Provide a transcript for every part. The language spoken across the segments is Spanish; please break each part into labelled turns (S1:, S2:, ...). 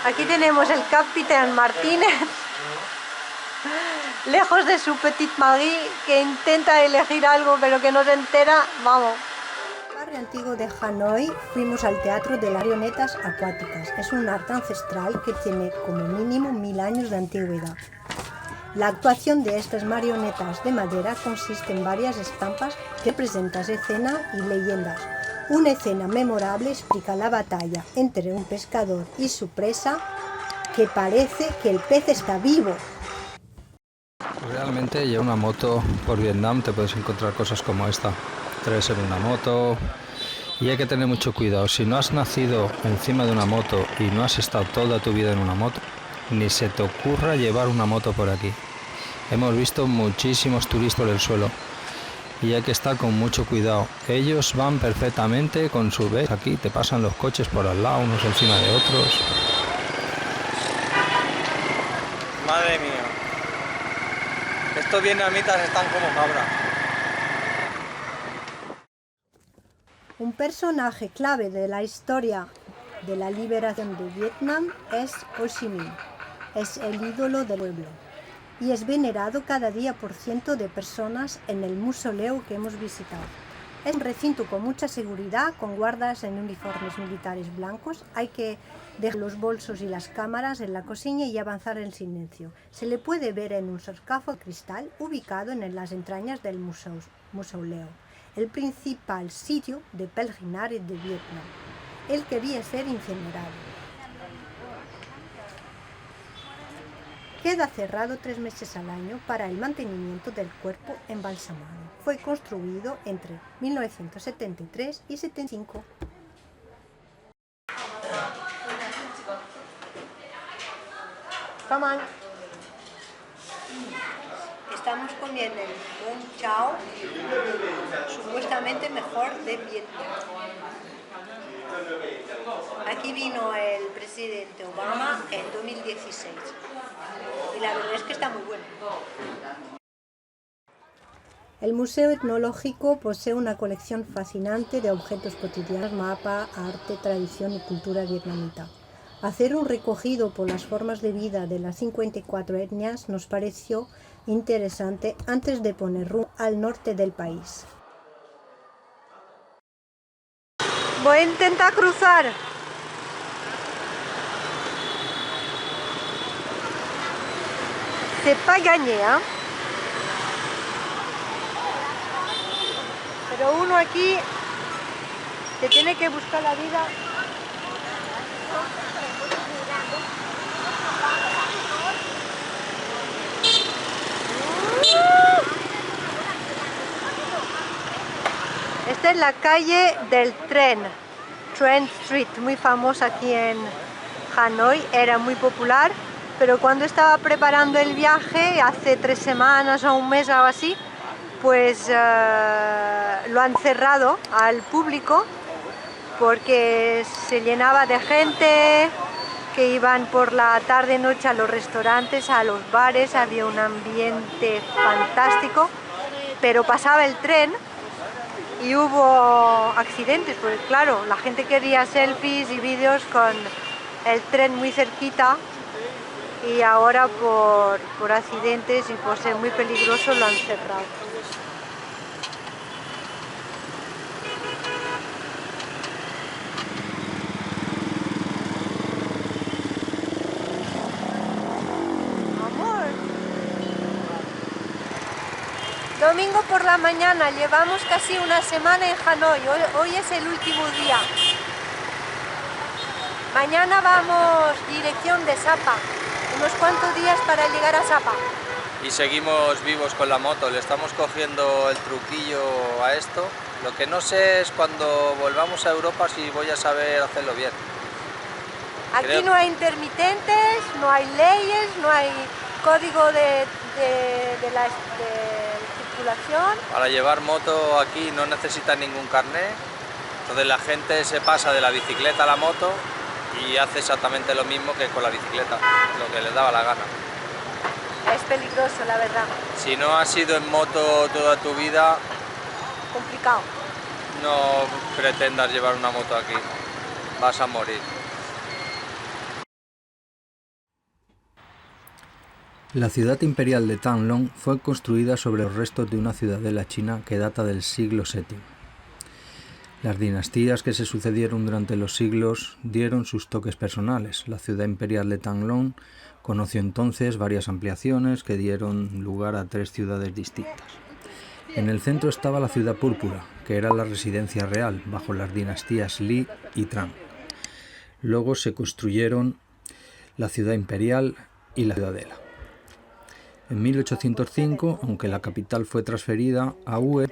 S1: Aquí tenemos el Capitán Martínez, lejos de su Petit Marie, que intenta elegir algo pero que no se entera, vamos. En el barrio antiguo de Hanoi fuimos al Teatro de las Marionetas Acuáticas. Es un arte ancestral que tiene como mínimo 1000 años de antigüedad. La actuación de estas marionetas de madera consiste en varias estampas que representan escenas y leyendas. Una escena memorable explica la batalla entre un pescador y su presa, que parece que el pez está vivo.
S2: Realmente llevar una moto por Vietnam te puedes encontrar cosas como esta. Traes en una moto y hay que tener mucho cuidado. Si no has nacido encima de una moto y no has estado toda tu vida en una moto, ni se te ocurra llevar una moto por aquí. Hemos visto muchísimos turistas en el suelo y hay que estar con mucho cuidado. Ellos van perfectamente con su vez. Aquí te pasan los coches por al lado, unos encima de otros.
S3: Madre mía. Estos vietnamitas están como cabras.
S1: Un personaje clave de la historia de la liberación de Vietnam es Ho Chi Minh. Es el ídolo del pueblo y es venerado cada día por cientos de personas en el mausoleo que hemos visitado. Es un recinto con mucha seguridad, con guardas en uniformes militares blancos. Hay que dejar los bolsos y las cámaras en la cocina y avanzar en silencio. Se le puede ver en un sarcófago de cristal ubicado en las entrañas del mausoleo, el principal sitio de peregrinaje de Vietnam. Él quería ser incinerado. Queda cerrado 3 meses al año para el mantenimiento del cuerpo embalsamado. Fue construido entre 1973 y 75. Come on. Estamos comiendo el Bún Chao, supuestamente mejor de Vietnam. Aquí vino el presidente Obama en 2016 y la verdad es que está muy bueno. El Museo Etnológico posee una colección fascinante de objetos cotidianos, mapa, arte, tradición y cultura vietnamita. Hacer un recogido por las formas de vida de las 54 etnias nos pareció interesante antes de poner rumbo al norte del país. Voy a intentar cruzar. C'est pas gagné, ¿eh? Pero uno aquí se tiene que buscar la vida. Esta es la calle del tren, Trent Street, muy famosa aquí en Hanoi, era muy popular, pero cuando estaba preparando el viaje, hace 3 semanas o un mes o así, pues lo han cerrado al público porque se llenaba de gente que iban por la tarde-noche a los restaurantes, a los bares, había un ambiente fantástico, pero pasaba el tren y hubo accidentes, porque claro, la gente quería selfies y vídeos con el tren muy cerquita y ahora por accidentes y por ser muy peligroso lo han cerrado. Domingo por la mañana, llevamos casi una semana en Hanoi, hoy es el último día. Mañana vamos dirección de Sapa, unos cuantos días para llegar a Sapa.
S3: Y seguimos vivos con la moto, le estamos cogiendo el truquillo a esto. Lo que no sé es cuando volvamos a Europa si voy a saber hacerlo bien.
S1: Aquí no hay intermitentes, no hay leyes, no hay código de circulación.
S3: Para llevar moto aquí no necesitas ningún carné, entonces la gente se pasa de la bicicleta a la moto y hace exactamente lo mismo que con la bicicleta, lo que les daba la gana.
S1: Es peligroso, la verdad.
S3: Si no has ido en moto toda tu vida,
S1: complicado.
S3: No pretendas llevar una moto aquí, vas a morir.
S2: La ciudad imperial de Tanlong fue construida sobre los restos de una ciudadela china que data del siglo VII. Las dinastías que se sucedieron durante los siglos dieron sus toques personales. La ciudad imperial de Tanlong conoció entonces varias ampliaciones que dieron lugar a 3 ciudades distintas. En el centro estaba la ciudad púrpura, que era la residencia real bajo las dinastías Li y Tang. Luego se construyeron la ciudad imperial y la ciudadela. En 1805, aunque la capital fue transferida a Hue,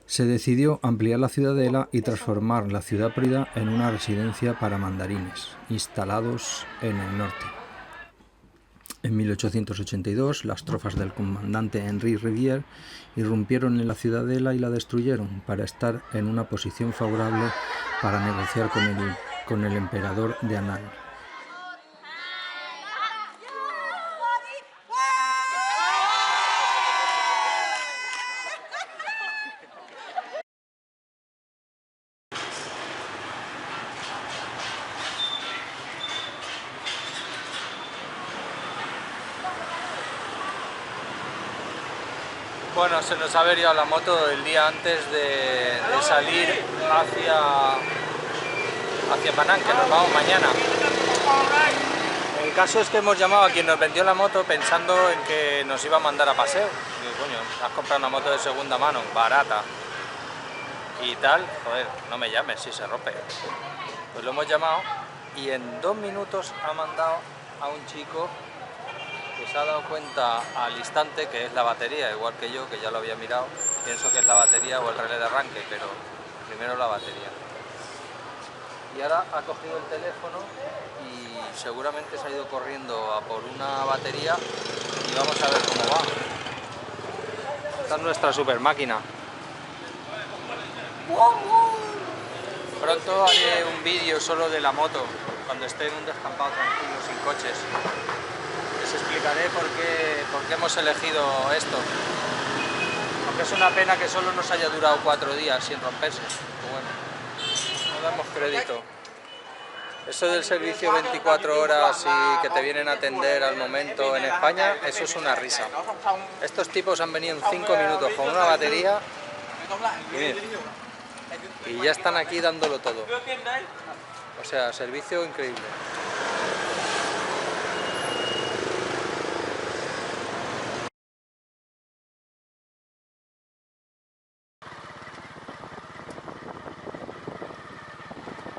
S2: se decidió ampliar la ciudadela y transformar la ciudad perdida en una residencia para mandarines, instalados en el norte. En 1882, las tropas del comandante Henri Rivière irrumpieron en la ciudadela y la destruyeron para estar en una posición favorable para negociar con el emperador de Annan.
S3: Bueno, se nos ha averiado la moto el día antes de salir hacia Penang, que nos vamos mañana. El caso es que hemos llamado a quien nos vendió la moto pensando en que nos iba a mandar a paseo. Digo, coño, has comprado una moto de segunda mano, barata y tal, joder, no me llames si se rompe. Pues lo hemos llamado y en 2 minutos ha mandado a un chico que se ha dado cuenta al instante que es la batería, igual que yo, que ya lo había mirado. Pienso que es la batería o el relé de arranque, pero primero la batería. Y ahora ha cogido el teléfono y seguramente se ha ido corriendo a por una batería y vamos a ver cómo va. Esta es nuestra super máquina. Pronto haré un vídeo solo de la moto, cuando esté en un descampado tranquilo, sin coches. Les explicaré por qué hemos elegido esto. Aunque es una pena que solo nos haya durado 4 días sin romperse. Pero bueno, no damos crédito. Eso del servicio 24 horas y que te vienen a atender al momento en España, eso es una risa. Estos tipos han venido en 5 minutos con una batería y ya están aquí dándolo todo. O sea, servicio increíble.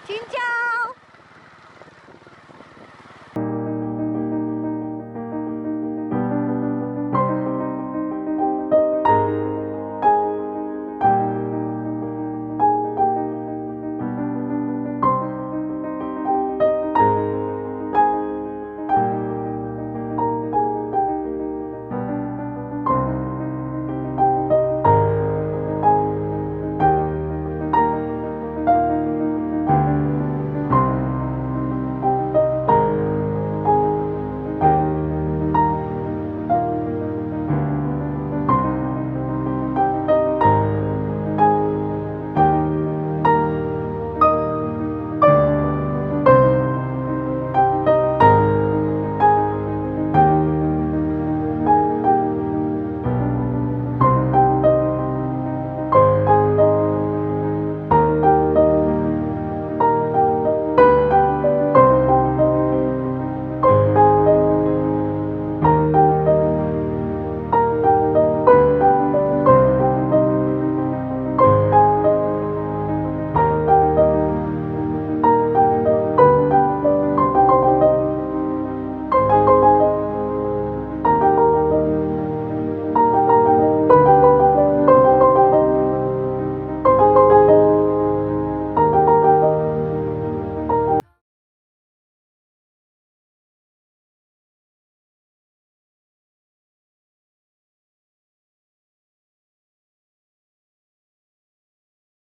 S1: ¡Chin, chan!